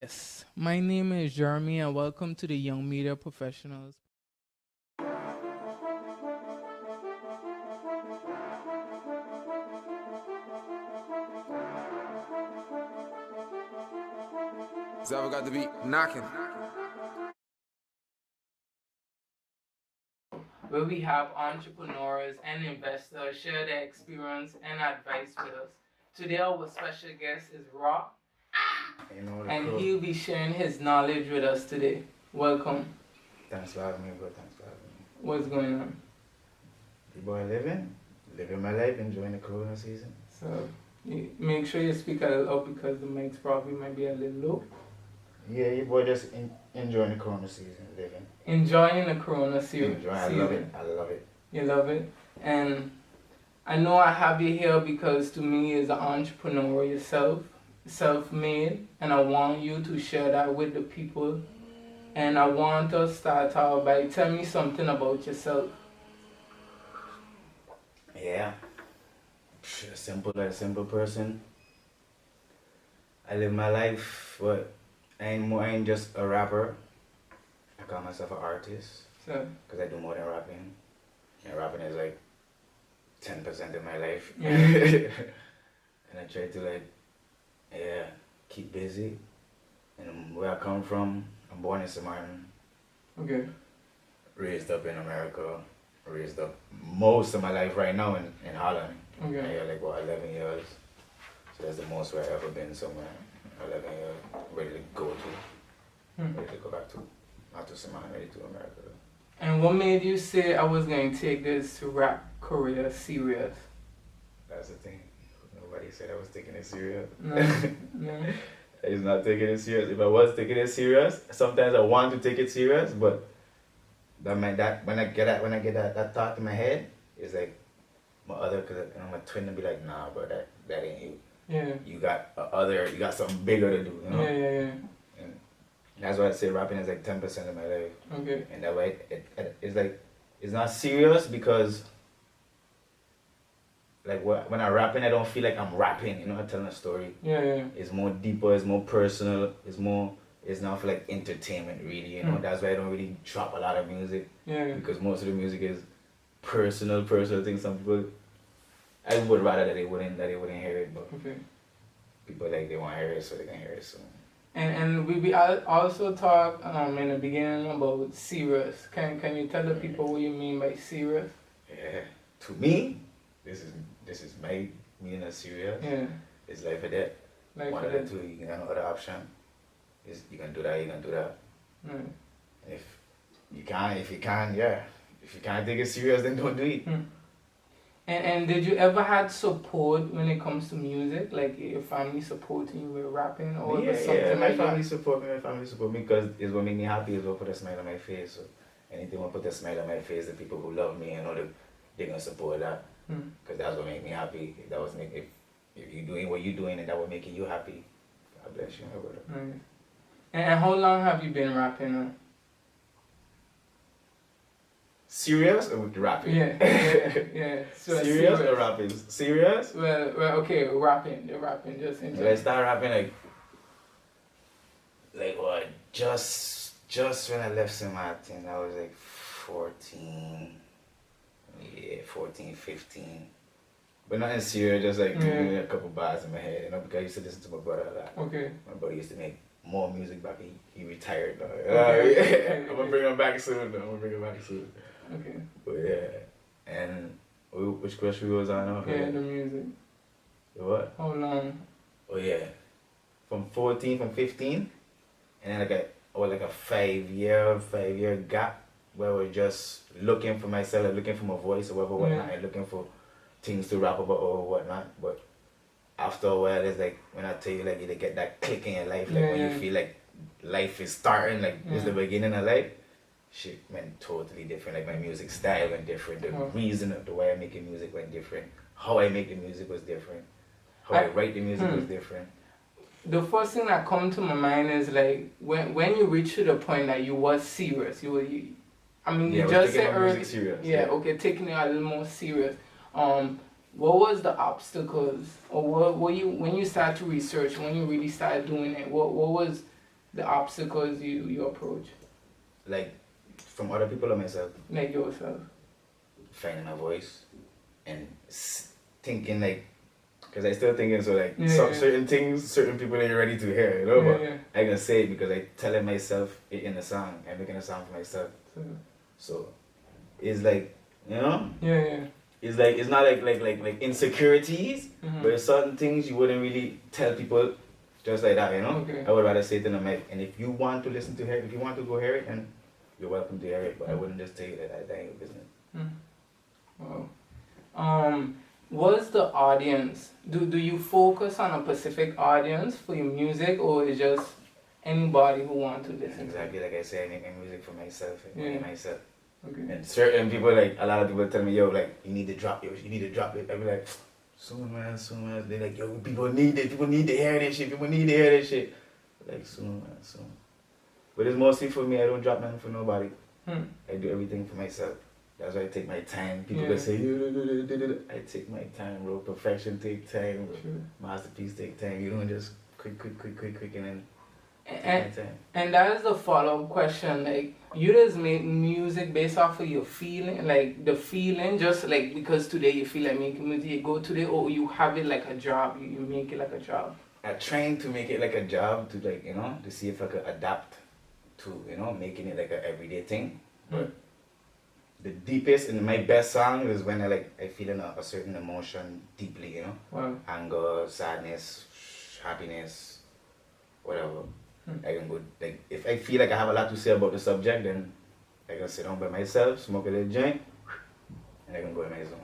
Yes, my name is Jeremy, and welcome to the Young Media Professionals. Zava got the beat knocking. Where we have entrepreneurs and investors share their experience and advice with us. Today, our special guest is Rock, and he'll be sharing his knowledge with us today. Welcome. Thanks for having me, bro. Thanks for having me. What's going on? The boy living my life, enjoying the Corona season. So, make sure you speak a little up because the mic's probably might be a little low. Yeah, your boy just enjoying the Corona season, living. Enjoying the Corona season. I love it. I love it. You love it? And I know I have you here because to me as an entrepreneur yourself, self-made, and I want you to share that with the people. And I want to start out by tell me something about yourself. Yeah. A simple person. I live my life, but I ain't just a rapper. I call myself an artist. So, Because I do more than rapping. And rapping is like 10% of my life. yeah. And I try to keep busy. And where I come from, I'm born in St. Martin, Okay. raised up in America, raised up most of my life right now in Holland. Okay. I got like 11 years. So that's the most where I've ever been somewhere. 11 years, ready to go to, ready to go back to, not to St. Martin, ready to America. And what made you say I was going to take this rap career serious? That's the thing. Nobody said I was taking it serious. No, no. I was not taking it serious. If I was taking it serious, sometimes I want to take it when I get that thought in my head, it's like cause my twin will be like, nah, bro, that ain't you. Yeah. You got something bigger to do, you know? Yeah. And that's why I say rapping is like 10% of my life. Okay. And that way, it's like, it's not serious because like when I'm rapping, I don't feel like I'm rapping, you know, I'm telling a story. Yeah. It's more deeper, it's more personal, it's not for like entertainment really, you know. That's why I don't really drop a lot of music. Yeah. Because most of the music is personal things. Some people, I would rather that they wouldn't hear it, but Okay. people like they want to hear it so they can hear it, so. And we also talk in the beginning about serious. Can you tell the people what you mean by serious? Yeah, to me, this is my meaning of serious. Yeah. It's life or death. Like One for of the that. two, you got no other option. You can do that, you can do that. Mm. If you can't take it serious, then don't do it. And did you ever had support when it comes to music? Like your family supporting you with rapping or was something my like family that? support me because it's what make me happy, it's what put a smile on my face. So anything will put a smile on my face, the people who love me, you know, they're gonna support that. Because that's what make me happy. If you're doing what you're doing and that will make you happy, God bless you, my brother. Mm. And how long have you been rapping now? Serious or rapping? Yeah. So serious or rapping? Serious? Well, okay, rapping, just in So I started rapping like what? Just when I left St. Martin, I was like 14. Yeah, 14, 15. But nothing serious, just like doing a couple bars in my head, you know, because I used to listen to my brother a lot. Okay. My brother used to make more music back. He retired now. Okay. I'm gonna bring him back soon. Okay. But yeah, and which question we was on now? Yeah, the music. The what? How long? Oh yeah, from 15, and then like a 5-year gap where we're just looking for myself, looking for my voice or whatnot, and looking for things to rap about or whatnot. But after a while, it's like when I tell you like you get that click in your life, like when you feel like life is starting, like this is the beginning of life. Shit went totally different. Like my music style went different. The reason of the way I make the music went different. How I make the music was different. How I write the music was different. The first thing that come to my mind is like when you reach to the point that you was serious. You just said earlier. Serious. Yeah, okay, taking it a little more serious. What was the obstacles, or what you when you start to research, when you really started doing it? What was the obstacles you approach, Like from other people or myself, like yourself? finding my voice and thinking like, because I still thinking so like Yeah, some yeah. certain things, certain people ain't ready to hear, you know. Yeah, But yeah. I can say it because I telling myself it in the song. I'm making a song for myself. So it's like, you know, Yeah, yeah. it's like it's not like insecurities, Mhm. but it's certain things you wouldn't really tell people just like that, you know. Okay. I would rather say it in the mic, and if you want to listen to hear it, if you want to go hear it, then you're welcome to hear it. But I wouldn't just tell you that ain't your business. Wow. What's the audience? Do you focus on a specific audience for your music, or is just anybody who want to listen? Exactly like I say, I make my music for myself and Yeah. myself. Okay. And certain people, like a lot of people tell me, yo, like you need to drop it, you need to drop it. I be like, soon man. They're like, yo, people need it, people need to hear this shit, people need to hear this shit. Like soon man, soon. But it's mostly for me. I don't drop nothing for nobody. I do everything for myself. That's why I take my time. People that say, I take my time, bro. Perfection take time, bro. True. Masterpiece take time. You don't just quick, and then take And, my time. and that is the follow-up question. Like, you just make music based off of your feeling, like the feeling, just like because today you feel like making music, you go today, or you have it like a job, you make it like a job. I trying to make it like a job to like, you know, to see if I could adapt to, you know, making it like an everyday thing. But the deepest and my best song is when I feel a certain emotion deeply, you know. Wow. Anger, sadness, happiness, whatever. I can go like if I feel like I have a lot to say about the subject, then I can sit down by myself, smoke a little joint, and I can go in my zone.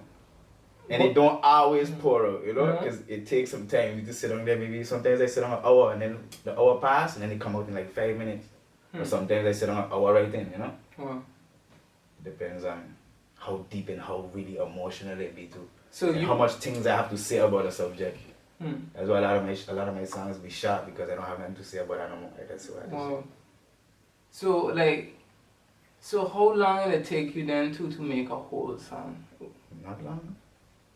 And it don't always pour out, you know, because it takes some time. You need to sit down there. Maybe sometimes I sit down an hour, and then the hour pass, and then it come out in like 5 minutes. Or sometimes I sit down an hour right in, you know. Wow. Depends on how deep and how really emotional it be too. So and how much things I have to say about the subject. Hmm. That's why a lot of my songs be short because I don't have nothing to say about it no more. That's why. Wow. So how long will it take you then to make a whole song? Not long.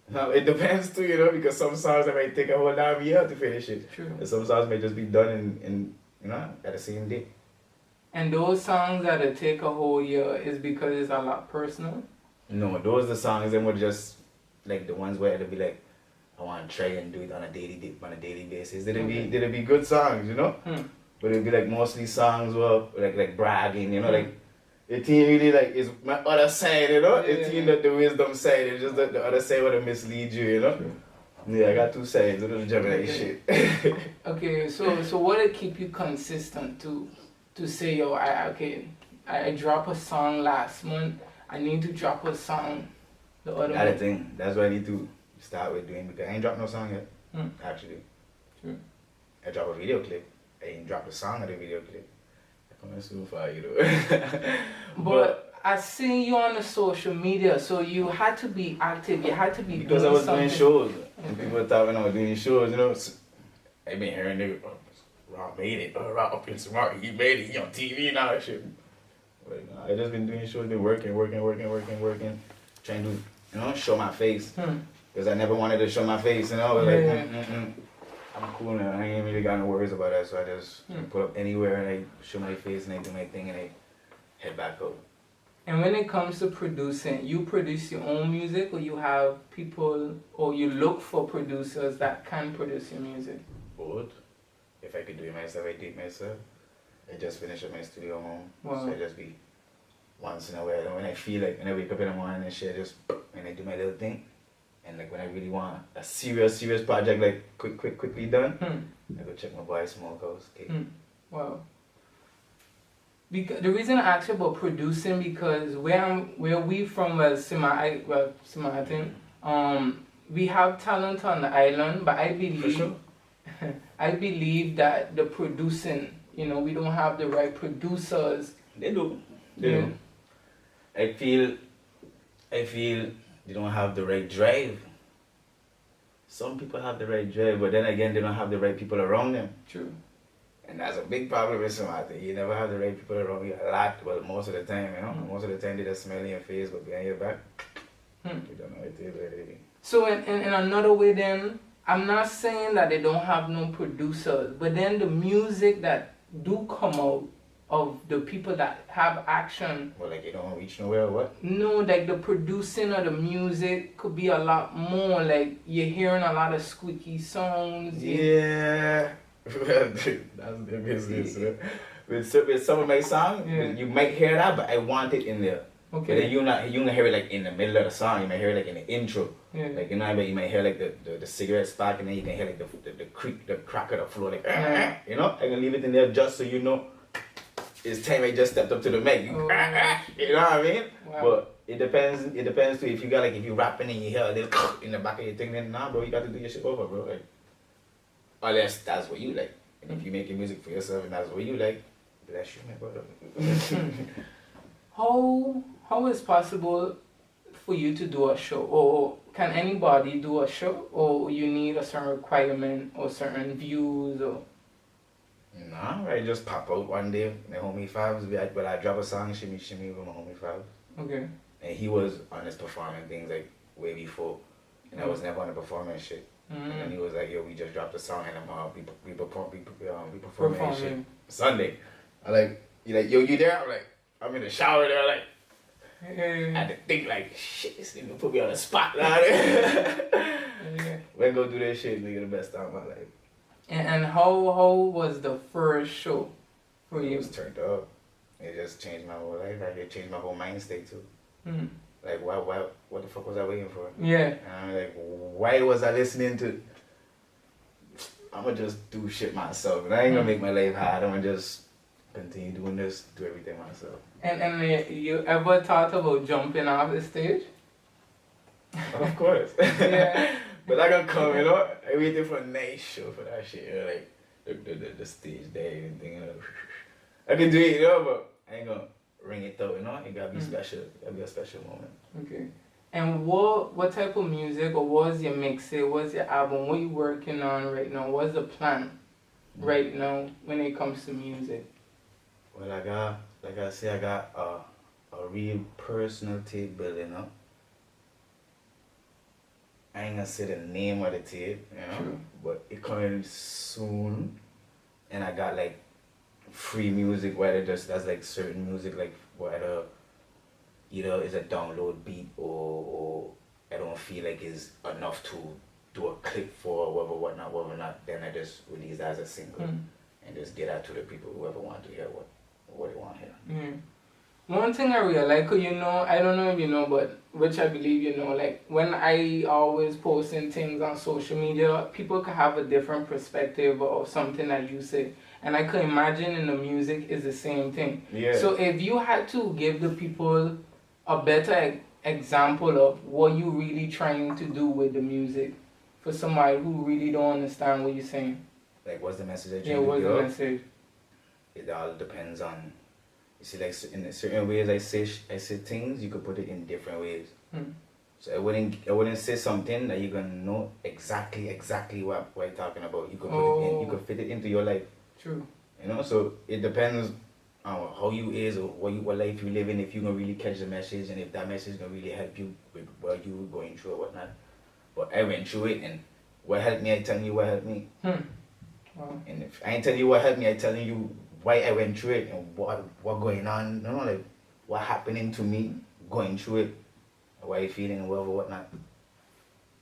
No, it depends too, you know, because some songs I might take a whole damn year to finish it. True. And some songs may just be done in you know, at the same day. And those songs that it take a whole year is because it's a lot personal? No, those the songs that were just like the ones where it'll be like I want to try and do it on a daily basis. They'll be good songs, you know. But it'll be like mostly songs where like bragging, you know, like it ain't really like it's my other side, you know. It ain't that the wisdom side. It's just that the other side where they mislead you, you know. Yeah, I got two sides. It was Gemini shit. Okay, so what will keep you consistent to say, yo, I dropped a song last month. I need to drop a song the other That's month. the thing. That's what I need to start with doing because I ain't dropped no song yet. Actually. True. I dropped a video clip. I ain't dropped a song of the video clip. I come so far, you know. But I see you on the social media, so you had to be active. You had to be because I doing was something. doing shows. And people thought when I was doing shows, you know, I've been hearing niggas, Rob made it, Rob up in smart, he made it, he on TV and all that shit. But I just been doing shows, been working, trying to, you know, show my face. Because I never wanted to show my face, you know, I'm cool now, I ain't really got no worries about that, so I just put up anywhere and I show my face and I do my thing and I head back up. And when it comes to producing, you produce your own music, or you have people, or you look for producers that can produce your music? Both. If I could do it myself, I do it myself. I just finished up my studio home, Wow. so I just be once in a while. And when I feel like, when I wake up in the morning and shit, and I do my little thing. And like when I really want a serious project, like quickly done, I go check my boy Smokehouse. Okay. Wow. Because the reason I asked you about producing, because where we from, Simatin, we have talent on the island, but I believe For sure. I believe that the producing, you know, we don't have the right producers. They do. They do. I feel they don't have the right drive. Some people have the right drive, but then again, they don't have the right people around them. True. And that's a big problem with Samantha. You never have the right people around you a lot, well, most of the time, you know. Most of the time, they just smell in your face, but behind your back, you don't know what it is already. So in another way then, I'm not saying that they don't have no producers, but then the music that do come out of the people that have action. Well, like, you don't reach nowhere or what? No, like the producing of the music could be a lot more. Like you're hearing a lot of squeaky sounds. Yeah. That's the business, man. With some of my songs, Yeah. you might hear that, but I want it in there. But then Okay. you don't hear it like in the middle of the song. You might hear it like in the intro. Yeah. Like, you know, you might hear like the cigarette spark, and then you can hear like the creak, the crack of the floor, like, Yeah. you know. I can leave it in there just so you know it's time I just stepped up to the mic. You, Oh. you know what I mean? Wow. But it depends. It depends too. If you got like, if you rapping and you hear a little in the back of your thing, then nah, bro, you got to do your shit over, bro. Like, unless that's what you like. And if you're making music for yourself and that's what you like, bless you, my brother. How is possible for you to do a show, or can anybody do a show, or you need a certain requirement or certain views or? Nah, I just pop out one day. My homie Fabs, when I drop a song, shimmy with my homie Fabs. Okay. And he was on his performing things like way before. And I was never on the performing shit. And then he was like, yo, we just dropped a song and we performing this shit Sunday. I like, he like, yo, you there? I'm like, I'm in the shower there, like, I had to think like, shit, this nigga put me on the spot now. Yeah. When go do that shit, nigga, the best time of my life. And how was the first show for It you? was turned up. It just changed my whole life. Like, it changed my whole mind state too. Mm. Like, what the fuck was I waiting for? Yeah. And I'm like, why was I listening to? I'ma just do shit myself. And I ain't gonna make my life hard. I'ma just continue doing this, do everything myself. And you ever thought about jumping off the stage? Of course. Yeah. But I gonna come, you know. I waiting for a nice show for that shit. You know, like the stage day and thing. You know. I can do it, you know, but I ain't gonna ring it out, you know. It gotta be special. It gotta be a special moment. Okay. And what type of music, or what's your mixtape, what's your album, what you working on right now? What's the plan right now when it comes to music? Well, I got a real personal tape building up. I ain't gonna say the name of the tape, you know, True. but it coming soon. And I got like free music, whether that's like certain music, like whether either it's a download beat or I don't feel like it's enough to do a clip for whatever not. Then I just release that as a single and just get out to the people whoever want to hear what they want to hear. Mm. One thing I realize, 'cause you know, I don't know if you know, but which I believe you know, like when I always posting things on social media, people can have a different perspective of something that you say. And I could imagine in the music is the same thing. Yeah. So if you had to give the people a better example of what you really trying to do with the music for somebody who really don't understand what you're saying. Like, what's the message that you Yeah, what's the message? It all depends on. You see, like in certain ways, I say things. You could put it in different ways. So I wouldn't say something that you're gonna know exactly what I'm talking about. You could put it in. You could fit it into your life. True. You know, so it depends on how you is or what life you live in. If you gonna really catch the message, and if that message gonna really help you with what you going through or whatnot. But I went through it, and what helped me, I telling you what helped me. Wow. And if I ain't telling you what helped me, I telling you why I went through it and what going on. You know, like what happening to me going through it, why you feeling and whatnot.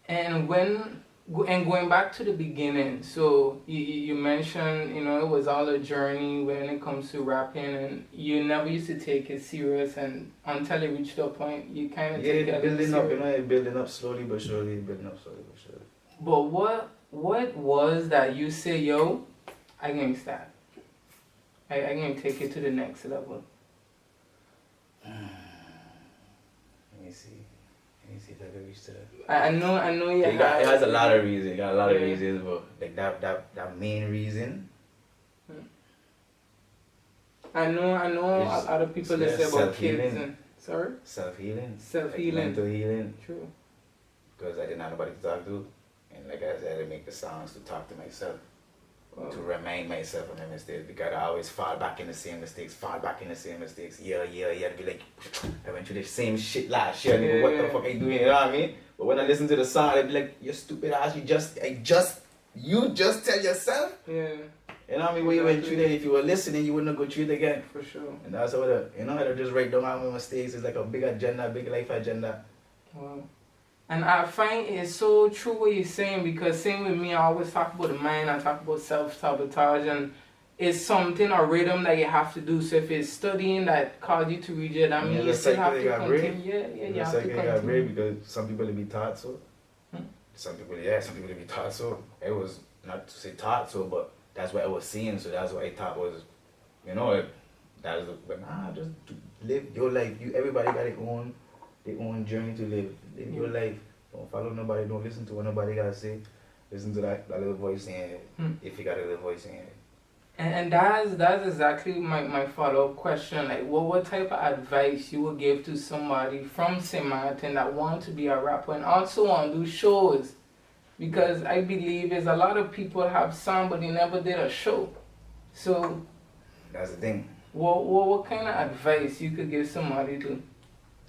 And going back to the beginning, so you mentioned, you know, it was all a journey when it comes to rapping, and you never used to take it serious, and until it reached a point, you kind of take it a little building up, you serious. know, building up slowly but surely, But what was that you say, yo, I can start. I can take it to the next level. Let me see if I can reach to that. I know you It has a lot of reasons. It got a lot of Yeah. reasons, but like that main reason. I know a It's- lot of people that it's say about kids self-healing. and sorry? Self-healing. Self-healing. Like mental healing. True. Because I didn't have nobody to talk to. And like I said, I make the songs to talk to myself. Wow. To remind myself of my mistakes. Because I always fall back in the same mistakes. Yeah. To be like, I went through the same shit last year. Nigga, what the fuck I doing? You know what I mean? But when I listen to the song, I'd be like, you stupid ass, you just tell yourself. Yeah. You know what I mean? When you went through that, if you were listening, you wouldn't go through it again. For sure. And that's how I just write down all my mistakes. It's like a big agenda, big life agenda. Wow. And I find it's so true what you're saying, because same with me, I always talk about the mind, I talk about self-sabotage, and it's something, a rhythm that you have to do. So if it's studying that caused you to read it, I mean, you still have to continue. Yeah, you have to continue. Because some people will be taught so. Some people will be taught so. It was not to say taught so, but that's what I was seeing, so that's what I thought was, like, that was, but nah, just live your life. Everybody got their own journey to live. Live your life. Don't follow nobody. Don't listen to what nobody gotta say. Listen to that little voice in your head. If you got a little voice in your head. And that's exactly my follow-up question. Like, what type of advice you would give to somebody from St. Martin that want to be a rapper and also want to do shows? Because I believe there's a lot of people have song, but they never did a show. So that's the thing. What kind of advice you could give somebody to?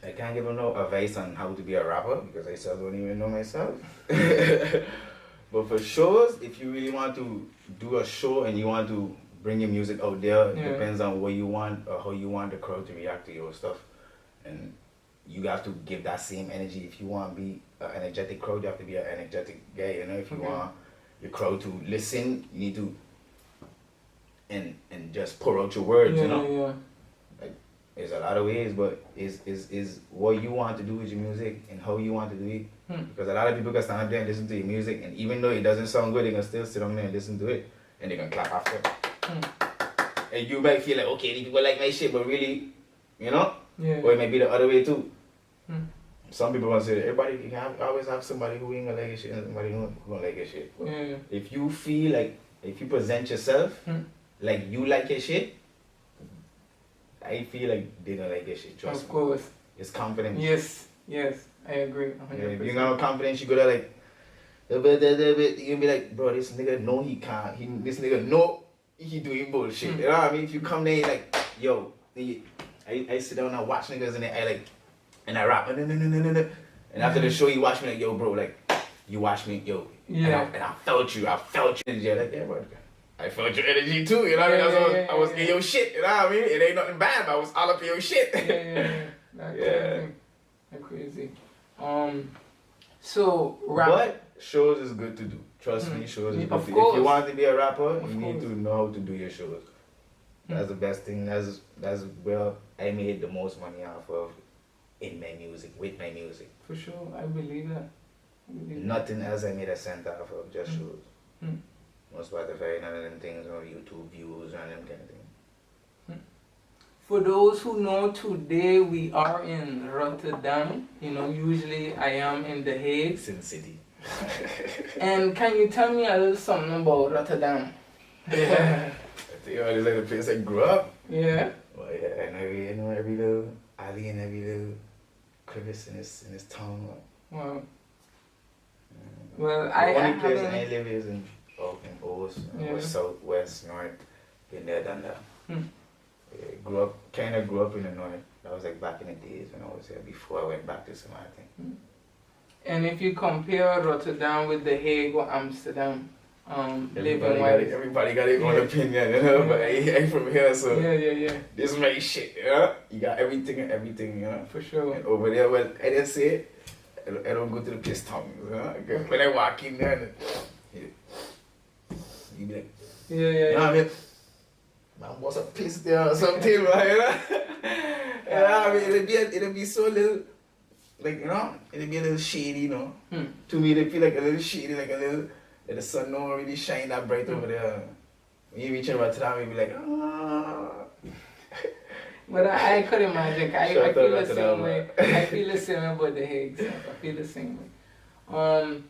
I can't give them no advice on how to be a rapper because I still don't even know myself. But for shows, if you really want to do a show and you want to bring your music out there, it depends on what you want or how you want the crowd to react to your stuff. And you have to give that same energy. If you want to be an energetic crowd, you have to be an energetic guy. If you want your crowd to listen, you need to and just pour out your words, Like, there's a lot of ways, but is what you want to do with your music and how you want to do it. Because a lot of people can stand up there and listen to your music, and even though it doesn't sound good, they can still sit on there and listen to it, and they can clap after. And you might feel like, okay, these people like my shit, but really, or it might be the other way too. Some people want to say that everybody, you can always have somebody who ain't gonna like your shit and somebody who gonna like your shit. But if you feel like, if you present yourself like you like your shit, I feel like they don't like your shit. Trust me. Of course. It's confidence. Yes, I agree. 100%. If you got no confidence, you go there like, you can be like, bro, this nigga know he can't. This nigga know he doing bullshit. You know what I mean? If you come there, like, yo, I sit down and watch niggas and I rap, and after the show, you watch me like, yo, bro, like, you watch me, yo, and I felt you, and you're like, yeah, bro, I felt your energy too, you know what I mean? I was in your shit, you know what I mean? It ain't nothing bad, but I was all up in your shit. That's crazy. So, rap. But shows is good to do. Trust me, shows is good to do. If you want to be a rapper, you need to know how to do your shows. That's the best thing. That's where I made the most money off of in my music, with my music. For sure, I believe that. Nothing else I made a cent off of, just shows. No Spotify, none of them things, or YouTube views, none of them kind of things. For those who know, today we are in Rotterdam. Usually I am in The Hague. Sin City. And can you tell me a little something about Rotterdam? I think it's like the place I grew up. Yeah. Well, yeah, I know every little alley and every little crevice in this town. Wow. Well, the only place I live is in O's, south, west, north. Been there, done that. Kind of grew up in the north. That was like back in the days when I was here, before I went back to St. Martin. And if you compare Rotterdam with The Hague or Amsterdam, living-wise, everybody got their own opinion, but I ain't from here, so this is my shit, You got everything, For sure. And over there, well, I didn't say it. I don't go to the piss tongues, When I walk in there, you be like, you know what I mean? Man, what's a piss there or something, right? I mean, it'll be so little, like, it'll be a little shady, To me, they feel like a little shady, like the sun don't really shine that bright over there. When you reach in Rotterdam, you'll be like, But I could imagine. I feel the same way. I feel the same way about The Hague. So I feel the same way.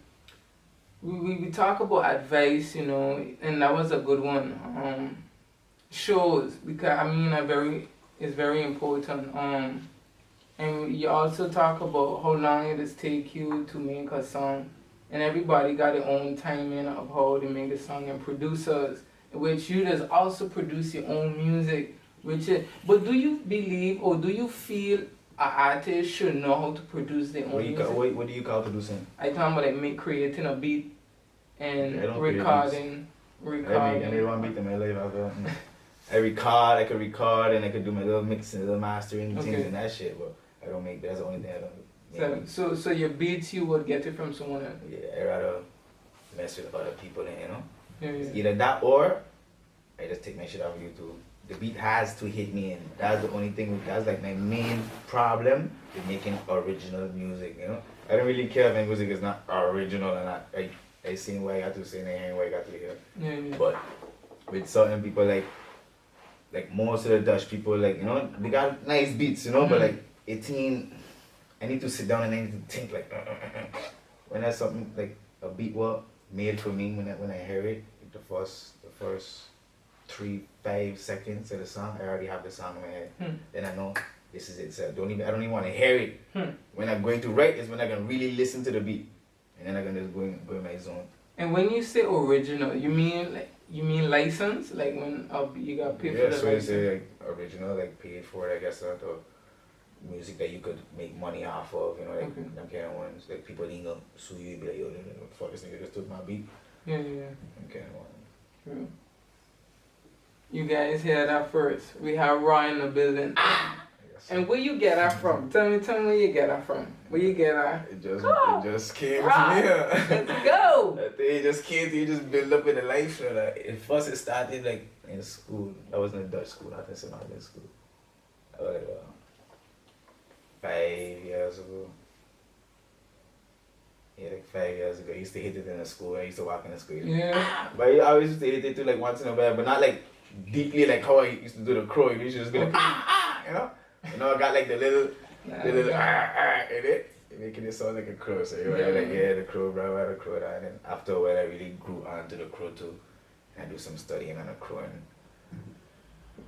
We talk about advice, and that was a good one. Shows, because it's very important. And you also talk about how long it does take you to make a song, and everybody got their own timing of how they make the song, and producers, which you just also produce your own music. But do you believe or do you feel an artist should know how to produce their own music? What do you call producing? I talk about creating a beat and recording. Recording. I made one beat in my life. I could record and I could do my little mixing, little mastering things and that shit, but I don't make, that's the only thing I don't make. So your beats you would get it from someone else? Yeah, I rather mess with other people than, you know? Yeah. Either that or I just take my shit off YouTube. The beat has to hit me in. That's the only thing, that's like my main problem with making original music, you know? I don't really care if my music is not original or not. I sing what I got to sing and what I got to hear. Yeah. But with certain people like most of the Dutch people, like, you know, they got nice beats, you know, but like 18, I need to sit down and I need to think like, when there's something like a beat what made for me, when I hear it, the first 3-5 seconds of the song, I already have the song in my head. Then I know this is it. So I don't even want to hear it. When I'm going to write is when I can really listen to the beat, and then I can just go in my zone. And when you say original, you mean license? Like when you got paid for the so license? it's like original, like paid for it, I guess, or music that you could make money off of, you know, like them kind of ones. Like people ain't gonna sue you, be like, yo, fuck this nigga just took my beat. Yeah. Them kind of ones. True. You guys hear that first. We have Raw in the building. And where you get that from? Tell me where you get that from. Where you get that? It just came to me. Let's go. It just came to you, just build up in the life. So like, first it started like in school. I was in a Dutch school. I think I was in school. I was like 5 years ago. Yeah, like 5 years ago. I used to hit it in the school. I used to walk in the school. Yeah. But I always used to hit it too, like once in a while, but not like deeply like how I used to do the crow. You used to just be like, you know? You know, I got like the little in it, making it sound like a crow. So you're like, yeah, the crow, bro, the crow. And then after a while, I really grew onto the crow too. And do some studying on the crow. And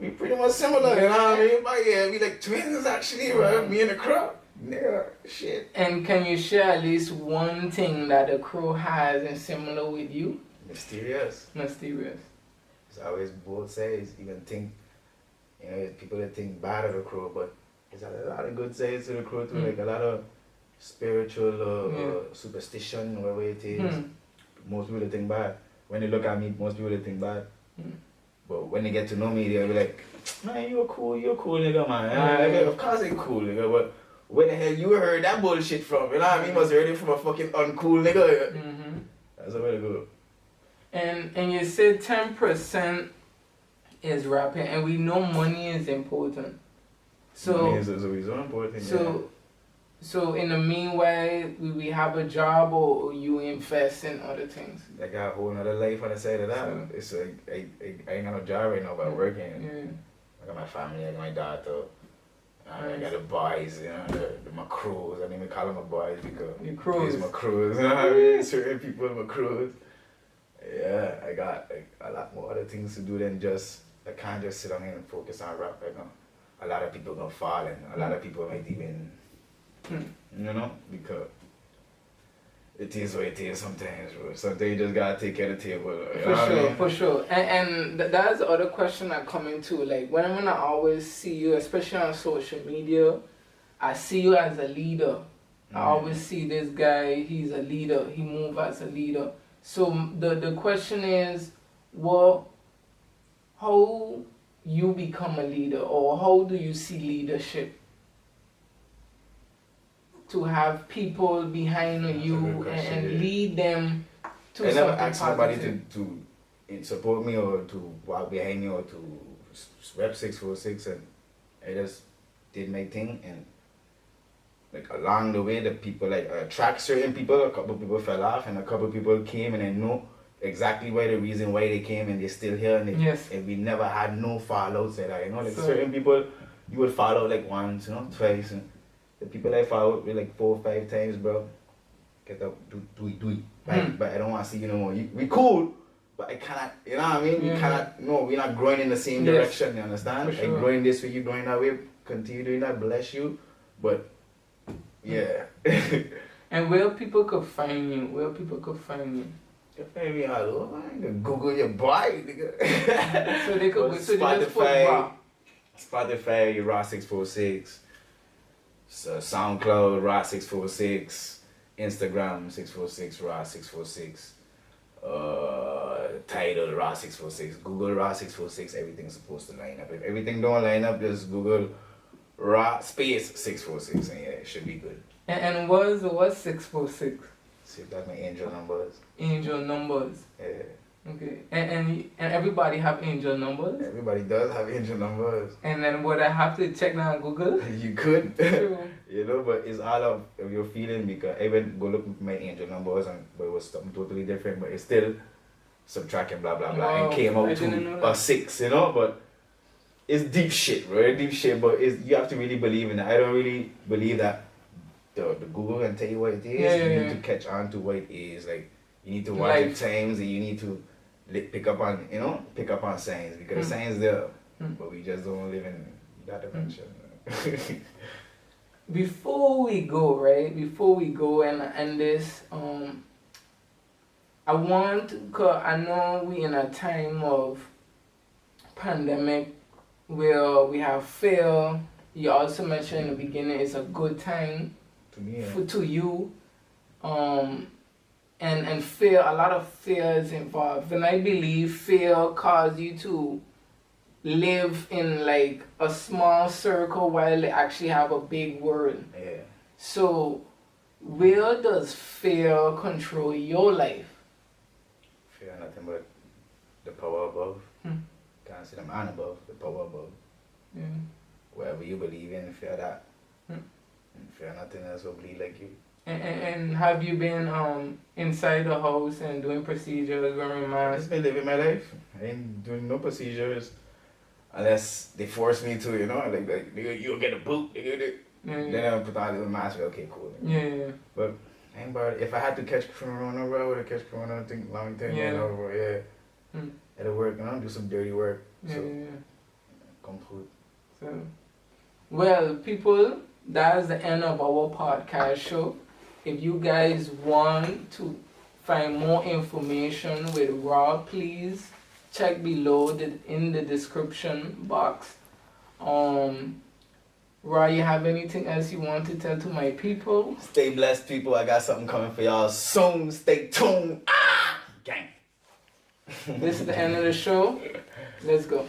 we pretty much similar, you know what I mean? But yeah, we like twins actually, bro. Me and the crow. Nigga, shit. And can you share at least one thing that the crow has and similar with you? Mysterious. It's always both sides. You can think, you know, people that think bad of the crow, but there's a lot of good sides to the crow too, like a lot of spiritual superstition, whatever it is. Most people think bad. When they look at me, most people think bad. But when they get to know me, they'll be like, man, you're cool nigga, man. Like, of course I'm cool nigga, but where the hell you heard that bullshit from? You know what I mean? You must heard it from a fucking uncool nigga. That's the way to go. And you said 10% is rapping, and we know money is important. So money is important. So in the meanwhile, we have a job or you invest in other things. I got a whole nother life on the side of that. So, it's like I ain't got no job right now, but I'm working. I got my family, I got my daughter. I got the boys, you know, my crews. I don't even call them my boys because it's my crews. You know what I mean? Certain people are my crews. Yeah, I got like, a lot more other things to do than just, I can't just sit down here and focus on rap right now. A lot of people gonna fall and a lot of people might even, you know, because it is what it is sometimes, bro. Sometimes you just gotta take care of the table. For sure. And that's the other question I come into. Like, when I always see you, especially on social media, I see you as a leader. I always see this guy, he's a leader. He moves as a leader. So the question is, well, how you become a leader, or how do you see leadership? To have people behind you and lead them to something positive. I never asked somebody to support me or to walk behind me or to rep 646, and I just did my thing. And like along the way, the people like attract certain people. A couple people fell off, and a couple people came, and I know exactly the reason why they came, and they're still here. And and we never had no fallouts like that. You know, like certain people you would fall out like once, you know, twice. And the people I fall out with like 4 or 5 times, bro. Get up, do it. But I don't want to see you no more. We cool, but I cannot, you know what I mean? We cannot, no, we're not growing in the same direction, you understand? Sure. Like growing this way, you growing that way, continue doing that, bless you. But, yeah. And where people could find you? You can find me all over, man. You can Google your boy, nigga. So they could, Spotify, Raw 646. So SoundCloud, Raw 646, Instagram 646, Raw 646. Title Raw 646. Google Raw 646. Everything's supposed to line up. If everything don't line up, just Google Raw space 646, and yeah, it should be good. And what's 646? See if that's my angel numbers. Angel numbers. Yeah. Okay. And everybody have angel numbers? Everybody does have angel numbers. And then would I have to check now on Google? You could. True. You know, but it's all of your feeling, because I went go looking for my angel numbers, and but it was something totally different, but it's still subtracting blah blah blah, Wow, and came I out didn't know to that. a 6, you know, but it's deep shit, right? Deep shit, but you have to really believe in it. I don't really believe that the Google can tell you what it is. Yeah, you yeah, need yeah. to catch on to what it is. Like, you need to watch Life. the times, and you need to pick up on, pick up on signs, because the signs there, but we just don't live in that dimension. Before we go, right? Before we go and end this, I want, cause I know we in a time of pandemic where we have fear. You also mentioned in the beginning it's a good time To me, yeah. to you, and fear. A lot of fear is involved, and I believe fear causes you to live in like a small circle while they actually have a big world. Yeah. So, where does fear control your life? Fear nothing but the power above. Hmm. Can't see the man above, the power above. Yeah. Whatever you believe in, fear that. Hmm. And fear nothing else will bleed like you. And have you been inside the house and doing procedures, wearing I masks? just been living my life. I ain't doing no procedures unless they force me to, like nigga, you'll get a boot, nigga. Yeah, Then I'll put on a little mask. Okay, cool. yeah. But I ain't bothered. If I had to catch corona, bro, I would have catch corona. I think long time. Yeah. Bro, yeah. Hmm. It'll work, do some dirty work. Yeah, So yeah. come through. So, well, people, that's the end of our podcast show. If you guys want to find more information with Rob, please check below in the description box. Rob, you have anything else you want to tell to my people? Stay blessed, people. I got something coming for y'all soon. Stay tuned. Gang. This is the end of the show. Let's go.